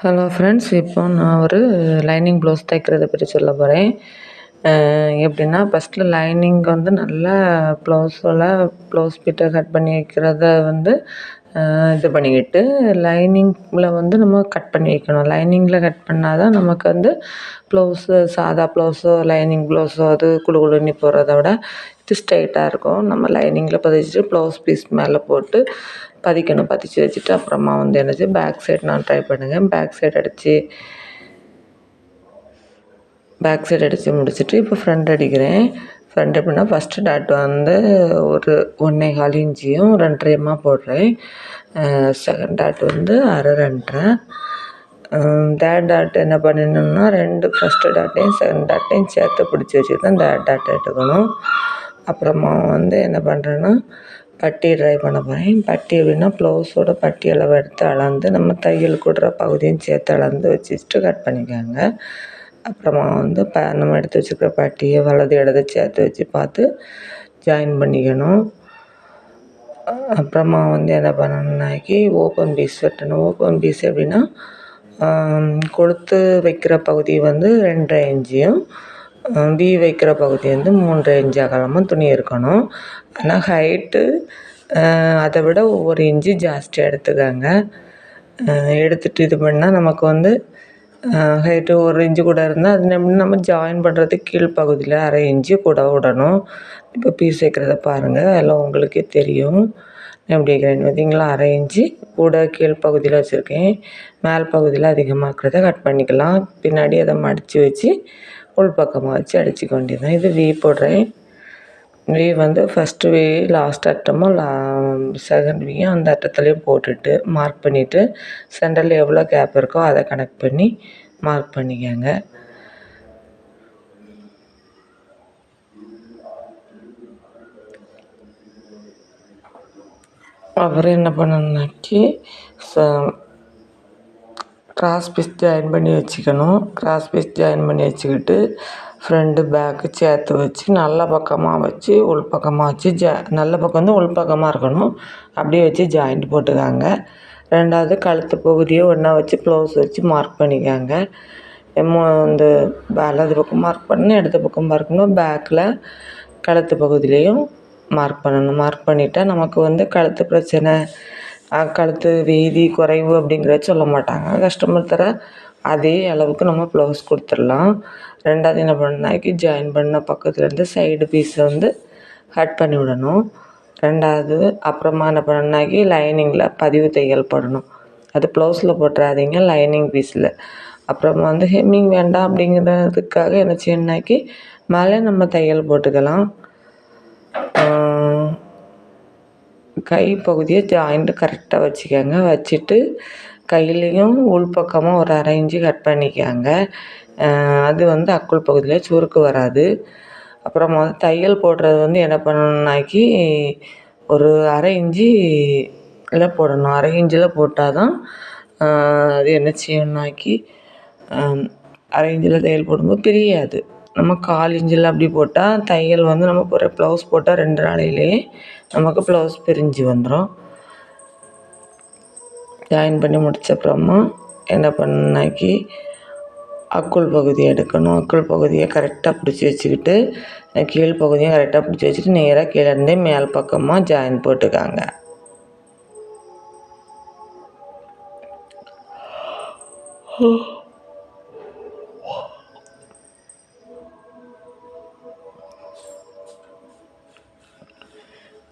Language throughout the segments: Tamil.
ஹலோ ஃப்ரெண்ட்ஸ், இப்போ நான் ஒரு லைனிங் ப்ளவுஸ் தைக்கிறத பற்றி சொல்ல போகிறேன். எப்படின்னா, ஃபஸ்ட்டில் லைனிங் வந்து நல்லா ப்ளவுஸ் பிட்டை கட் பண்ணி வைக்கிறத வந்து இது பண்ணிக்கிட்டு, லைனிங்கில் வந்து நம்ம கட் பண்ணி வைக்கணும். லைனிங்கில் கட் பண்ணால் தான் நமக்கு வந்து சாதா ப்ளவுஸோ லைனிங் ப்ளவுஸோ அது குழு குழுன்னு போடுறத விட இது ஸ்ட்ரைட்டாக இருக்கும். நம்ம லைனிங்கில் பதிச்சுட்டு ப்ளவுஸ் பீஸ் மேலே போட்டு பதிச்சு வச்சுட்டு அப்புறமா வந்து என்னது பேக் சைடு நான் ட்ரை பண்ணுங்கள். பேக் சைடு அடித்து முடிச்சுட்டு இப்போ ஃப்ரண்ட் அடிக்கிறேன். ஃப்ரண்ட் எப்படின்னா, ஃபஸ்ட்டு டாட் வந்து ஒரு 1.25 இன்ச்சியும் 2.5 போடுறேன். செகண்ட் டாட் வந்து 2.5. தேர்ட் டாட் என்ன பண்ணிடணும்னா, ஃபஸ்ட்டு டாட்டையும் செகண்ட் டாட்டையும் சேர்த்து பிடிச்சி வச்சுட்டு தான் தேர்ட் டாட் எடுக்கணும். அப்புறமா வந்து என்ன பண்ணுறேன்னா, பட்டி ட்ரை பண்ண போகிறேன். பட்டி எப்படின்னா, ப்ளவுஸோட பட்டி அளவு எடுத்து அளந்து நம்ம தையல் கொடுற பகுதியும் சேர்த்து அளந்து வச்சுட்டு கட் பண்ணிக்கோங்க. அப்புறமா வந்து நம்ம எடுத்து வச்சுருக்கிற பட்டியை வலது இடது சேர்த்து வச்சு பார்த்து ஜாயின் பண்ணிக்கணும். அப்புறமா வந்து என்ன பண்ணணுன்னாக்கி ஓப்பன் பீஸ் வெட்டணும். ஓப்பன் பீஸ் எப்படின்னா, கொளுத்து வைக்கிற பகுதி வந்து 2.5 இன்ச்சியும் வி வைக்கிற பகுதி வந்து 3.5 இன்ச்சு அகலமாக துணி இருக்கணும். ஆனால் ஹைட்டு அதை விட 1 இன்ச்சு ஜாஸ்தியாக எடுத்துக்கோங்க. எடுத்துகிட்டு இது பண்ணால் நமக்கு வந்து ஹைட்டு 1 இன்ச்சு கூட இருந்தால் அது நம்ம ஜாயின் பண்ணுறதுக்கு கீழ்ப்பகுதியில் 1/2 இன்ச்சு கூட விடணும். இப்போ பீஸ் வைக்கிறத பாருங்கள், எல்லாம் உங்களுக்கே தெரியும். எப்படி வைக்கிறேன்னு பார்த்தீங்களா? 1/2 இன்ச்சு கூட கீழ்ப்பகுதியில் வச்சுருக்கேன். மேல் பகுதியில் அதிகமாக இருக்கிறத கட் பண்ணிக்கலாம். பின்னாடி அதை மடித்து வச்சு உள்பக்கமாக வச்சு அடிச்சுக்க வேண்டியதுதான். இது வி போடுறேன். வி வந்து ஃபஸ்ட்டு வி லாஸ்ட் அட்டமும் செகண்ட் வியும் அந்த அட்டத்துலேயும் போட்டுட்டு மார்க் பண்ணிவிட்டு சென்டரில் எவ்வளோ கேப் இருக்கோ அதை கனெக்ட் பண்ணி மார்க் பண்ணிக்கோங்க. அப்புறம் என்ன பண்ணணுன்னாக்கி கிராஸ் பீஸ் ஜாயின் பண்ணி வச்சுக்கணும். கிராஸ் பீஸ் ஜாயின் பண்ணி வச்சுக்கிட்டு ஃப்ரண்ட்டு பேக்கு சேர்த்து வச்சு நல்ல பக்கமாக வச்சு உள்பக்கமாக வச்சு நல்ல பக்கம் வந்து உள்பக்கமாக இருக்கணும். அப்படியே வச்சு ஜாயிண்ட் போட்டுக்காங்க. ரெண்டாவது கழுத்து பகுதியை ஒன்றா வச்சு ப்ளவுஸ் வச்சு மார்க் பண்ணிக்காங்க. இந்த வலது பக்கம் மார்க் பண்ணணும், இடது பக்கம் மார்க் பண்ணணும். பேக்கில் கழுத்து பகுதியிலையும் மார்க் பண்ணணும். மார்க் பண்ணிட்டா நமக்கு வந்து கழுத்து பிரச்சனை, கழுத்து வீதி குறைவு அப்படிங்கிறத சொல்ல மாட்டாங்க. கஸ்டமர் தர அதே அளவுக்கு நம்ம ப்ளவுஸ் கொடுத்துடலாம். ரெண்டாவது என்ன பண்ணாக்கி ஜாயின் பண்ண பக்கத்துலேருந்து சைடு பீஸை வந்து கட் பண்ணி விடணும். ரெண்டாவது அப்புறமா என்ன பண்ணாக்கி லைனிங்கில் பதிவு தையல் போடணும். அது ப்ளவுஸில் போட்டுறாதீங்க, லைனிங் பீஸில். அப்புறமா வந்து ஹெம்மிங் வேண்டாம் அப்படிங்கிறதுக்காக என்ன செய்யணுன்னாக்கி மேலே நம்ம தையல் போட்டுக்கலாம். கை பகுதியை ஜாயிண்ட்டு கரெக்டாக வச்சுக்கோங்க. வச்சுட்டு கையிலையும் உள்பக்கமாக ஒரு 1/2 இன்ச்சு கட் பண்ணிக்கோங்க. அது வந்து அக்குள் பகுதியில் சுருக்கு வராது. அப்புறமா வந்து தையல் போடுறது வந்து என்ன பண்ணணுன்னாக்கி ஒரு 1/2 இன்ச்சில் போடணும். 1/2 இன்ச்சில் போட்டால் தான் அது என்ன செய்யணுன்னாக்கி 1/2 இன்ச்சில் தையல் போடும்போது பிரியாது. நம்ம 1/4 இன்ச்சில் அப்படி போட்டால் தையல் வந்து நம்ம ஒரு ப்ளவுஸ் போட்டால் 2 நாளையிலேயே நமக்கு ப்ளவுஸ் பிரிஞ்சு வந்துடும். ஜாயின் பண்ணி முடிச்சப்புறமா என்ன பண்ணணுன்னாக்கி அக்குள் பகுதியை எடுக்கணும். அக்குள் பகுதியை கரெக்டாக பிடிச்சி வச்சுக்கிட்டு கீழ் பகுதியும் கரெக்டாக பிடிச்சி வச்சுட்டு நேராக கீழே இருந்தே மேல் பக்கமாக ஜாயின் போட்டுக்காங்க.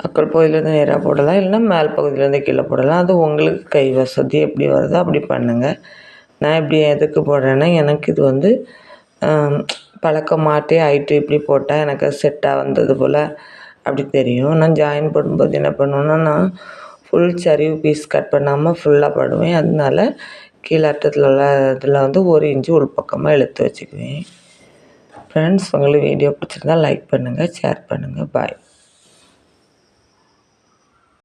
அக்குள் பகுதியிலேருந்து நேராக போடலாம், இல்லைன்னா மேல் பகுதியிலேருந்து கீழே போடலாம். அது உங்களுக்கு கை வசதி எப்படி வருதோ அப்படி பண்ணுங்கள். நான் இப்படி எதுக்கு போடுறேன்னா, எனக்கு இது வந்து பழக்கமாட்டே ஆகிட்டு இப்படி போட்டால் எனக்கு செட்டாக வந்தது போல் அப்படி தெரியும். நான் ஜாயின் போடும்போது என்ன பண்ணுவேன்னா, நான் ஃபுல் சரிவு பீஸ் கட் பண்ணாமல் ஃபுல்லாக போடுவேன். அதனால கீழே அட்டத்தில் இதில் வந்து 1 இன்ச்சு உள்பக்கமாக இழுத்து வச்சுக்குவேன். ஃப்ரெண்ட்ஸ், உங்களுக்கு வீடியோ பிடிச்சிருந்தா லைக் பண்ணுங்கள், ஷேர் பண்ணுங்கள். பாய்.